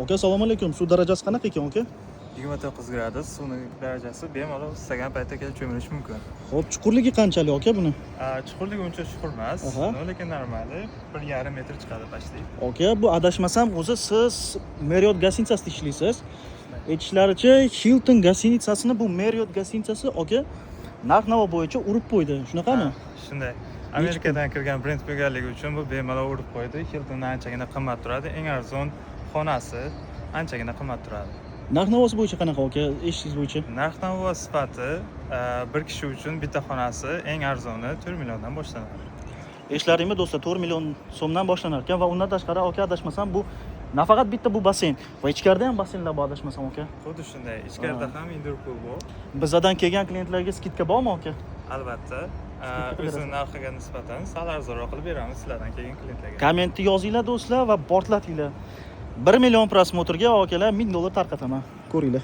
Aka, assalomu alaykum. Suv darajasi qanaqa ekan, aka? 29 gradus suvning darajasi bemalol istagan paytda kelib cho'milish mumkin. Xo'p, chuqurligi qanchalik, aka buni? Chuqurligi uncha chuqur emas, Aha. lekin normali 1,5 metr chiqadi pastli. Aka, bu adashmasam o'zi siz Marriott gastitsasida ishlaysiz. Aytishlaricha, Hilton gastitsasini bu Marriott gastitsasi, aka, narx-navo bo'yicha urib qo'ydi. Shunaqami? Shunday. Amerikadan kirgan brend bo'lganligi uchun bu bemalol urib qo'ydi. Hiltondan anchagina qimmat turadi. Eng arzon xonasi anchagina qimmat turadi. Narx-navosi bo'yicha qanaqa, aka? Eshitingiz bo'yicha. Narx-navo sifati bir kishi uchun bitta xonasi eng arzoni 4 milliondan boshlanadi. Eshitishlaringmi do'stlar, 4 million so'mdan boshlanar ekan va undan tashqari, aka, adashmasam bu nafaqat bitta bu basseyn va ichkarida ham basseynlar bor, adashmasam, aka. Xuddi shunday. Ichkarida ham indoor pool bor. Bizdan kelgan klientlarga skidka bormi, aka? Albatta, o'zi narxiga nisbatan sal arzonroq qilib beramiz sizlardan kelgan klientlarga. Kommentni yozinglar do'stlar va portlatinglar. 1 million prosmotrga akalar $1000 tarqataman. Ko'ringlar.